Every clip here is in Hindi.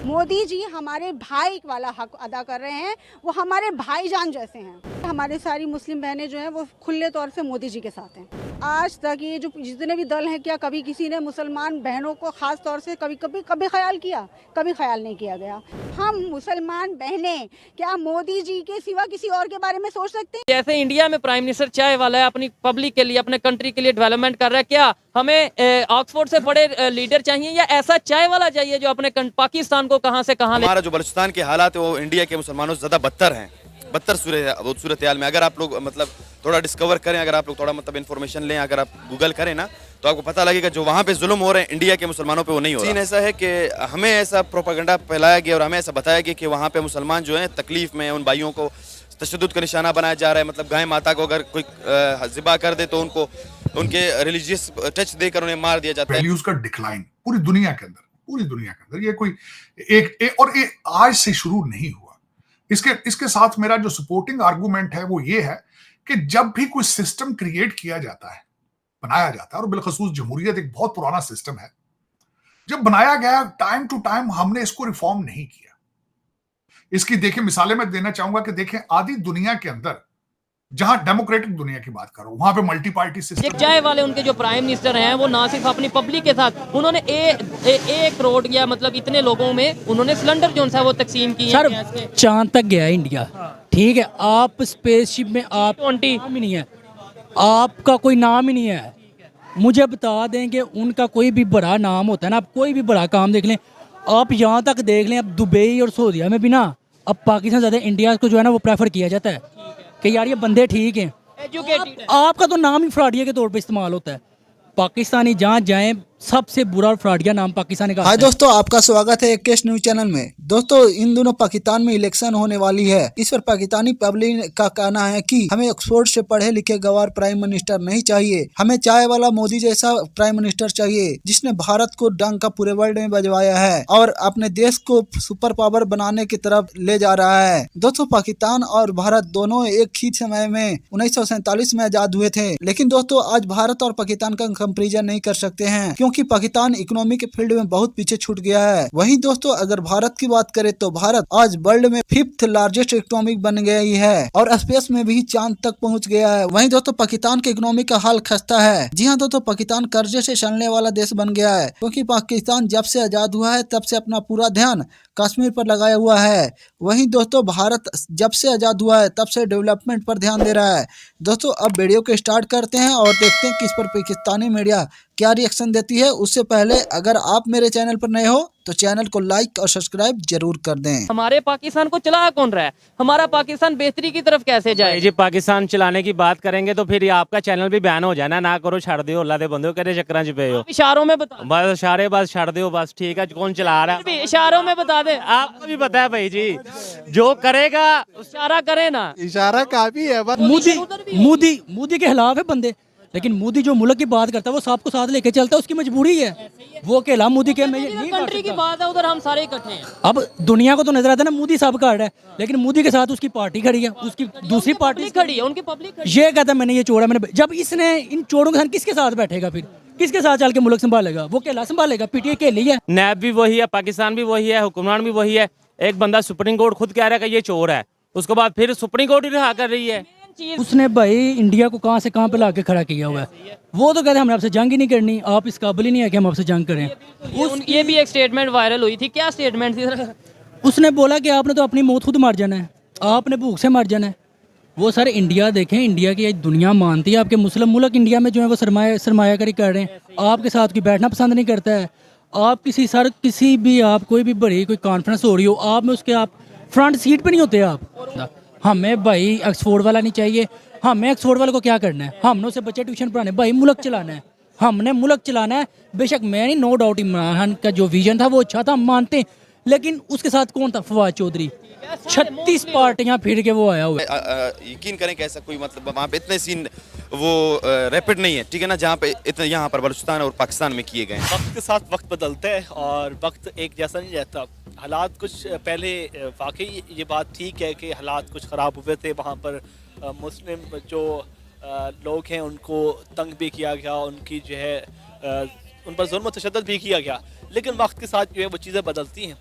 मोदी जी हमारे भाई वाला हक अदा कर रहे हैं, वो हमारे भाईजान जैसे हैं। हमारे सारी मुस्लिम बहनें जो हैं वो खुले तौर से मोदी जी के साथ हैं। आज तक ये जो जितने भी दल हैं, क्या कभी किसी ने मुसलमान बहनों को खास तौर से कभी ख्याल किया? कभी ख्याल नहीं किया गया। हम मुसलमान बहनें क्या मोदी जी के सिवा किसी और के बारे में सोच सकते हैं? जैसे इंडिया में प्राइम मिनिस्टर चाय वाला है, अपनी पब्लिक के लिए, अपने कंट्री के लिए डेवलपमेंट कर रहा है, क्या हमें ऑक्सफोर्ड से बड़े लीडर चाहिए या ऐसा चाय वाला चाहिए जो अपने पाकिस्तान को कहां से कहां ले? हमारा जो बलूचिस्तान के हालात है वो इंडिया के मुसलमानों से ज्यादा बदतर हैं, बदतर सूरत हाल में। अगर आप लोग मतलब थोड़ा डिस्कवर करें, अगर आप लोग थोड़ा मतलब इन्फॉर्मेशन लें, अगर आप गूगल करें ना, तो आपको पता लगेगा जो वहाँ पे जुल्म हो रहे हैं इंडिया के मुसलमानों पे वो नहीं हो रहा। सीन ऐसा है कि हमें ऐसा प्रोपेगेंडा फैलाया गया और हमें ऐसा बताया गया कि वहाँ पे मुसलमान जो हैं तकलीफ में, उन भाइयों को तशद्दुद का निशाना बनाया जा रहा है। मतलब गाय माता को अगर कोई ज़िबा कर दे तो उनको उनके रिलीजियस टच देकर उन्हें मार दिया जाता है। वैल्यूज का डिक्लाइन पूरी दुनिया के अंदर ये कोई एक आज से शुरू नहीं हुआ। इसके साथ मेरा जो सपोर्टिंग आर्गुमेंट है वो ये है कि जब भी कोई सिस्टम क्रिएट किया जाता है, बनाया जाता है, और बिलखसूस जमहूरियत एक बहुत पुराना सिस्टम है, जब बनाया गया टाइम टू टाइम हमने इसको रिफॉर्म नहीं किया। इसकी देखिए मिसालें मैं देना चाहूंगा कि देखें आदि दुनिया के अंदर, जहां डेमोक्रेटिक दुनिया की बात करो, वहां पे मल्टी पार्टी सिस्टम। चाय वाले उनके जो प्राइम मिनिस्टर हैं वो ना सिर्फ अपनी पब्लिक के साथ, उन्होंने 1 करोड़ या मतलब इतने लोगों में उन्होंने सिलेंडर जो है वो तकसीम की सर। चांद तक गया इंडिया, ठीक है। आप स्पेसशिप में आप 20 नाम ही नहीं है, आपका कोई नाम ही नहीं है। मुझे बता दें कि उनका कोई भी बड़ा नाम होता है ना, आप कोई भी बड़ा काम देख लें, आप यहाँ तक देख लें, अब दुबई और सऊदीया में भी ना अब पाकिस्तान ज़्यादा इंडिया को जो है ना वो प्रेफर किया जाता है कि यार ये बंदे ठीक हैं। आपका तो नाम ही फ्रॉडिया के तौर पे इस्तेमाल होता है। पाकिस्तानी जहाँ जाएं सबसे बुरा फ्रॉडिया नाम पाकिस्तानी का। हाय दोस्तों, आपका स्वागत है केश न्यूज चैनल में। दोस्तों, इन दिनों पाकिस्तान में इलेक्शन होने वाली है। इस पर पाकिस्तानी पब्लिक का कहना है कि हमें ऑक्सफोर्ड से पढ़े लिखे गवार प्राइम मिनिस्टर नहीं चाहिए, हमें चाय वाला मोदी जैसा प्राइम मिनिस्टर चाहिए जिसने भारत को डंका पूरे वर्ल्ड में बजवाया है और अपने देश को सुपर पावर बनाने की तरफ ले जा रहा है। दोस्तों, पाकिस्तान और भारत दोनों एक ही समय में 1947 में आजाद हुए थे, लेकिन दोस्तों आज भारत और पाकिस्तान का कंपेरिजन नहीं कर सकते हैं क्योंकि पाकिस्तान इकोनॉमी के फील्ड में बहुत पीछे छूट गया है। वहीं दोस्तों अगर भारत की बात करें तो भारत आज वर्ल्ड में 5th लार्जेस्ट इकोनॉमी बन गई है और स्पेस में भी चांद तक पहुंच गया है। वहीं दोस्तों पाकिस्तान के इकोनॉमी का हाल खस्ता है। जी हाँ दोस्तों, पाकिस्तान कर्जे से चलने वाला देश बन गया है क्योंकि पाकिस्तान जब से आजाद हुआ है तब से अपना पूरा ध्यान कश्मीर पर लगाया हुआ है। वहीं दोस्तों भारत जब से आजाद हुआ है तब से डेवलपमेंट पर ध्यान दे रहा है। दोस्तों अब वीडियो को स्टार्ट करते हैं और देखते हैं कि इस पर पाकिस्तानी मीडिया क्या रिएक्शन देती है। उससे पहले अगर आप मेरे चैनल पर नए हो तो चैनल को लाइक और सब्सक्राइब जरूर कर दें। हमारे पाकिस्तान को चला कौन रहा है? हमारा पाकिस्तान बेहतरी की तरफ कैसे जाए? जी, पाकिस्तान चलाने की बात करेंगे तो फिर ये आपका चैनल भी बैन हो जाना। ना करो, छड़ दियो, अल्लाह दे बंदो करे चक्कर च पे हो। इशारों में बता, बस इशारे, बस छड़ दियो, बस ठीक है। कौन चला रहा है इशारों में बता दे। आपको भी पता है भाई जी, जो करेगा इशारा करे ना, इशारा काफी है। मोदी के खिलाफ है बंदे, लेकिन मोदी जो मुल्क की बात करता है वो सबको साथ लेके चलता है, उसकी मजबूरी है। वो अकेला मोदी के नहीं कंट्री की बात है, उधर हम सारे इकट्ठे हैं। अब दुनिया को तो नजर आता है ना मोदी सब का है, लेकिन मोदी के साथ उसकी पार्टी खड़ी है, उसकी दूसरी पार्टी खड़ी है, उनकी पब्लिक ये कहता है मैंने ये चोरा, मैंने जब इसने इन चोरों के साथ किसके साथ बैठेगा, फिर किसके साथ चल के मुल्क संभालेगा? वो अकेला संभालेगा? पीटीआई अकेली है, नैब भी वही है, पाकिस्तान भी वही है, हुक्मरान भी वही है। एक बंदा सुप्रीम कोर्ट खुद कह रहा है कि ये चोर है, उसके बाद फिर सुप्रीम कोर्ट ही रिहा कर रही है। उसने भाई इंडिया को कहां से कहां पे लाके खड़ा किया हुआ है। वो तो कहते हैं हमने आपसे जंग ही नहीं करनी, आप इस काबिल ही नहीं है कि हम आपसे जंग करें। ये भी एक स्टेटमेंट वायरल हुई थी। क्या स्टेटमेंट थी? उसने बोला कि आपने तो अपनी मौत खुद मार जाना है, आपने भूख से मर जाना है। वो सर इंडिया देखें, इंडिया की दुनिया मानती है, आपके मुस्लिम मुल्क इंडिया में जो है वो सरमायाकारी कर रहे हैं, आपके साथ कोई बैठना पसंद नहीं करता है। आप किसी भी आप कोई भी बड़ी कोई कॉन्फ्रेंस हो रही हो, आप में उसके आप फ्रंट सीट पे नहीं होते आप। हमें भाई ऑक्सफोर्ड वाला नहीं चाहिए। हमें ऑक्सफोर्ड वाले को क्या करना है? हमने उसे बच्चे ट्यूशन पढ़ाने, भाई मुल्क चलाना है, हमने मुल्क चलाना है। बेशक मैं नहीं, नो डाउट इमरान खान का जो विजन था वो अच्छा था, हम मानते हैं, लेकिन उसके साथ कौन था? फवाद चौधरी। 36 पार्टियां फिर के वो आया हुआ है। यकीन करें कि ऐसा कोई मतलब वहाँ पे इतने सीन वो रैपिड नहीं है, ठीक है ना, जहाँ पे इतने यहाँ पर बलूचिस्तान और पाकिस्तान में किए गए। वक्त के साथ वक्त बदलता है और वक्त एक जैसा नहीं रहता। हालात कुछ पहले वाकई ये बात ठीक है कि हालात कुछ ख़राब हुए थे वहाँ पर। मुस्लिम जो लोग हैं उनको तंग भी किया गया, उनकी जो है उन पर जुल्म तशद्दुद भी किया गया, लेकिन वक्त के साथ जो है वो चीज़ें बदलती हैं।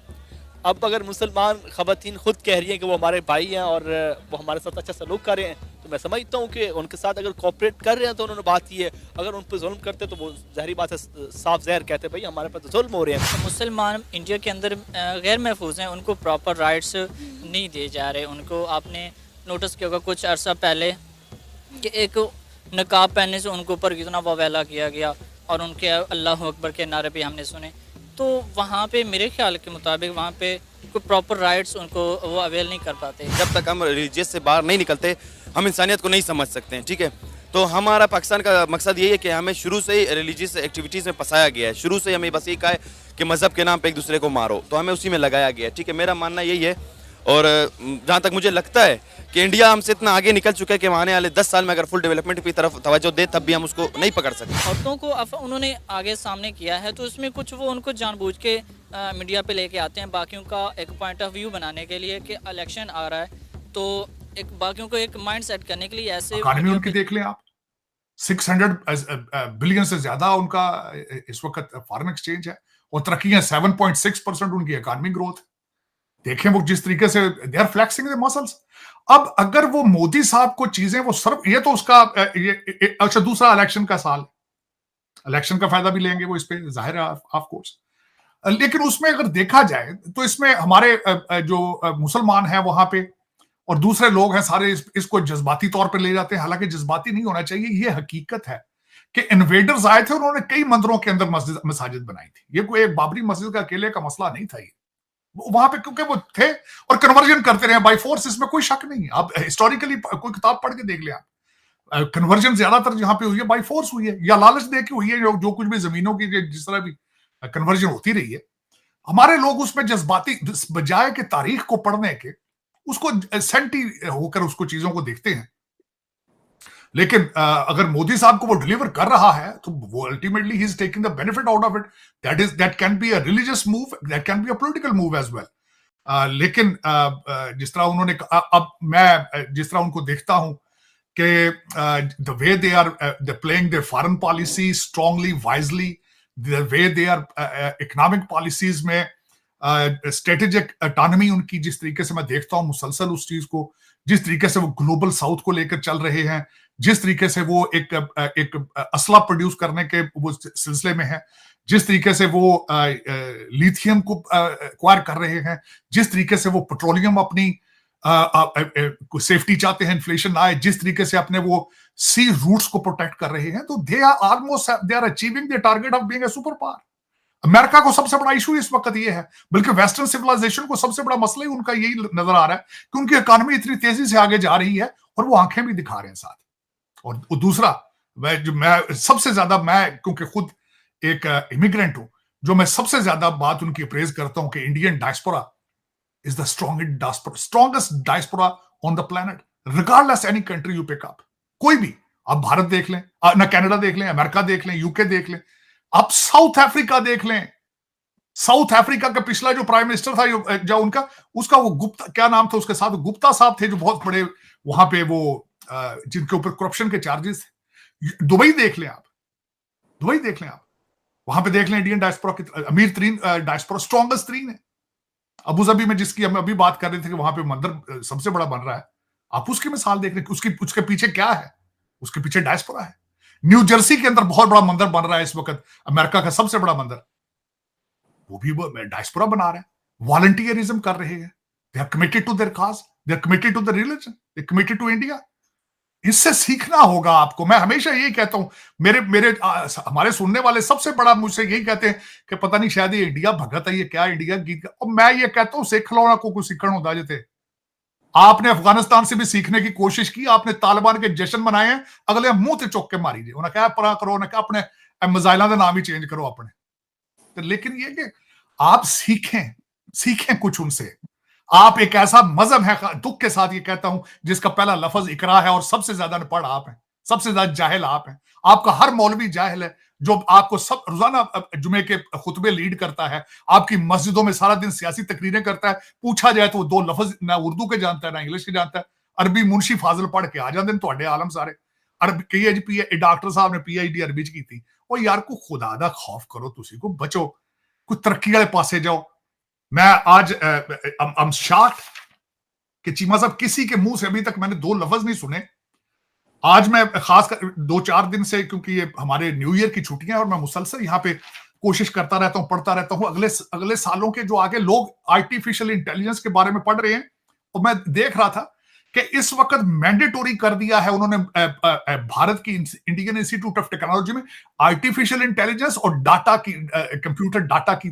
अब अगर मुसलमान ख़वातीन खुद कह रही हैं कि वो हमारे भाई हैं और वो हमारे साथ अच्छा सलूक कर रहे हैं, तो मैं समझता हूँ कि उनके साथ अगर कोऑपरेट कर रहे हैं तो उन्होंने बात की है। अगर उन पर जुल्म करते तो वो ज़ाहिर बात है साफ ज़हर कहते भाई हमारे पर तो जुल्म हो रहे हैं। मुसलमान इंडिया के अंदर गैर महफूज हैं, उनको प्रॉपर राइट्स नहीं दिए जा रहे। उनको आपने नोटिस किया होगा कुछ अर्सा पहले कि एक नकाब पहनने से उनके ऊपर कितना वावेला किया गया और उनके अल्लाह अकबर के नारे भी हमने सुने। तो वहाँ पे मेरे ख्याल के मुताबिक वहाँ पे कोई प्रॉपर राइट्स उनको वो अवेल नहीं कर पाते। जब तक हम रिलीजियस से बाहर नहीं निकलते हम इंसानियत को नहीं समझ सकते हैं, ठीक है। तो हमारा पाकिस्तान का मकसद यही है कि हमें शुरू से ही रिलीजियस एक्टिविटीज़ में फंसाया गया है। शुरू से हमें बस ये कहा है कि मज़हब के नाम पे एक दूसरे को मारो, तो हमें उसी में लगाया गया है, ठीक है। मेरा मानना यही है। और जहाँ तक मुझे लगता है कि इंडिया हमसे इतना आगे निकल चुका है कि आने वाले 10 साल में अगर फुल डेवलपमेंट की तरफ तवज्जो दे तब भी हम उसको नहीं पकड़ सकते। औरतों को उन्होंने आगे सामने किया है, तो इसमें कुछ वो उनको जानबूझ के मीडिया पे लेके आते हैं बाकियों का एक पॉइंट ऑफ व्यू बनाने के लिए कि इलेक्शन आ रहा है तो एक बाकियों को एक माइंड सेट करने के लिए ऐसे इकॉनमी उनकी देख लें आप, 600 बिलियन से ज्यादा उनका इस वक्त फॉरेन एक्सचेंज है और तरक्कियां 7.6% उनकी इकॉनमी ग्रोथ। देखें वो जिस तरीके से they are flexing the muscles. अब अगर वो मोदी साहब को चीजें वो सर्व, ये तो उसका अच्छा दूसरा इलेक्शन का साल, इलेक्शन का फायदा भी लेंगे वो इस पे, जाहिर है ऑफ कोर्स। लेकिन उसमें अगर देखा जाए तो इसमें हमारे जो मुसलमान हैं वहां पे और दूसरे लोग हैं सारे इसको जज्बाती तौर पे ले जाते हैं। हालांकि जज्बाती नहीं होना चाहिए, ये हकीकत है कि इन्वेडर्स आए थे, उन्होंने कई मंदिरों के अंदर मस्जिद बनाई थी। ये कोई एक बाबरी मस्जिद का अकेले का मसला नहीं था, ये वहां पे क्योंकि वो थे और कन्वर्जन करते रहे बाय फोर्स, इसमें कोई शक नहीं है। आप हिस्टोरिकली कोई किताब पढ़ के देख ले आप, कन्वर्जन ज्यादातर जहां पे हुई है बाय फोर्स हुई है या लालच दे के हुई है। जो कुछ भी जमीनों की जिस तरह भी कन्वर्जन होती रही है, हमारे लोग उसमें जज्बाती बजाय के तारीख को पढ़ने के उसको सेंटी होकर उसको चीजों को देखते हैं। लेकिन अगर मोदी साहब को वो डिलीवर कर रहा है तो वो ultimately he is taking the benefit out of it. That can be a religious move, that can be a political move as well. लेकिन जिस तरह उन्होंने अब मैं जिस तरह उनको देखता हूं कि the way they are playing their foreign policy strongly wisely, the way they are economic policies में स्ट्रेटेजिक ऑटोनॉमी उनकी, जिस तरीके से मैं देखता हूं मुसलसल उस चीज को, जिस तरीके से वो ग्लोबल साउथ को लेकर चल रहे हैं, जिस तरीके से वो एक असला प्रोड्यूस करने के वो सिलसिले में है, जिस तरीके से वो लिथियम को एक्वायर कर रहे हैं, जिस तरीके से वो पेट्रोलियम अपनी सेफ्टी चाहते हैं, इन्फ्लेशन ना आए, जिस तरीके से अपने वो सी रूट्स को प्रोटेक्ट कर रहे हैं, तो they are almost they are achieving the target of being a super power. America को सबसे बड़ा इशू इस वक्त ये है, बल्कि वेस्टर्न सिविलाइजेशन को सबसे बड़ा मसला ही उनका यही नजर आ रहा है कि उनकी इकोनॉमी इतनी तेजी से आगे जा रही है और वो आंखें भी दिखा रहे हैं साथ। और दूसरा मैं सबसे ज्यादा, मैं क्योंकि खुद एक इमिग्रेंट हूं, जो मैं सबसे ज्यादा बात उनकी प्रेज करता हूं कि Indian diaspora is the strongest diaspora on the planet, regardless any country you pick up. कोई भी, आप भारत देख लें, ना कनाडा देख लें, अमेरिका देख लें, यूके देख लें, आप साउथ अफ्रीका देख लें। साउथ अफ्रीका का पिछला जो प्राइम मिनिस्टर था जो उनका, उसका वो गुप्ता, क्या नाम था उसके साथ, गुप्ता साहब थे, जो बहुत बड़े वहां पे वो जिनके ऊपर करप्शन के चार्जेस थे। दुबई देख लें आप, दुबई देख लें आप, वहां पे देख लें इंडियन डायस्पोरा की अमीर तरीन डायस्पोरा, स्ट्रॉन्गेस्ट तरीन है। अबू धाबी में जिसकी हम अभी बात कर रहे थे कि वहां पे मंदिर सबसे बड़ा बन रहा है, आप उसकी मिसाल देख लें, उसके पीछे क्या है, उसके पीछे डायस्पोरा है। न्यू जर्सी के अंदर बहुत बड़ा मंदिर बन रहा है इस वक्त, अमेरिका का सबसे बड़ा मंदिर, वो भी डायस्पोरा बना रहा है, वॉलंटियरिज्म कर रहे हैं, they are committed to their cause, they are committed to the religion, they are committed to India. इससे सीखना होगा आपको। मैं हमेशा यही कहता हूं, मेरे हमारे सुनने वाले सबसे बड़ा मुझसे यही कहते हैं कि पता नहीं शायद ये इंडिया भगत है, ये क्या इंडिया गीत, और मैं ये कहता हूं सिख लो ना को कुछ सीखण होता जिते। आपने अफगानिस्तान से भी सीखने की कोशिश की, आपने तालिबान के जश्न मनाए हैं, अगले मुंह ते चुक के मारी जे, उन्हें क्या परा करो, उन्हें क्या अपने मिसाइलों के नाम ही चेंज करो अपने। तो लेकिन ये कि आप सीखें कुछ उनसे। आप एक ऐसा मजहब है, दुख के साथ ये कहता हूं, जिसका पहला लफ्ज इकरा है और सबसे ज्यादा अनपढ़ आप हैं, सबसे ज्यादा जाहिल आप हैं। आपका हर मौलवी जाहिल है जो आपको सब रोजाना जुमे के खुतबे लीड करता है, आपकी मस्जिदों में सारा दिन सियासी तकरीरें करता है। पूछा जाए तो वो दो लफ्ज ना उर्दू के जानता है ना इंग्लिश के जानता है। अरबी मुंशी फाजिल पढ़ के आ जाते हैं ਤੁਹਾਡੇ आलम सारे। अरबी डॉक्टर साहब ने PhD अरबी च की थी। और यार को खुदा दा खौफ करो, तुसी को बचो, कोई तरक्की वाले पासे जाओ। मैं आज I'm shocked कि चीमा साहब किसी के मुंह से अभी तक मैंने 2 लफ्ज नहीं सुने। आज मैं खासकर 2-4 दिन से, क्योंकि ये हमारे न्यू ईयर की छुट्टियां हैं और मैं मुसलसल यहाँ पे कोशिश करता रहता हूं, पढ़ता रहता हूं अगले सालों के जो आगे लोग आर्टिफिशियल इंटेलिजेंस के बारे में पढ़ रहे हैं। और मैं देख रहा था कि इस वक्त मैंडेटोरी कर दिया है उन्होंने भारत की इंडियन इंस्टीट्यूट ऑफ टेक्नोलॉजी में आर्टिफिशियल इंटेलिजेंस और डाटा की कंप्यूटर डाटा की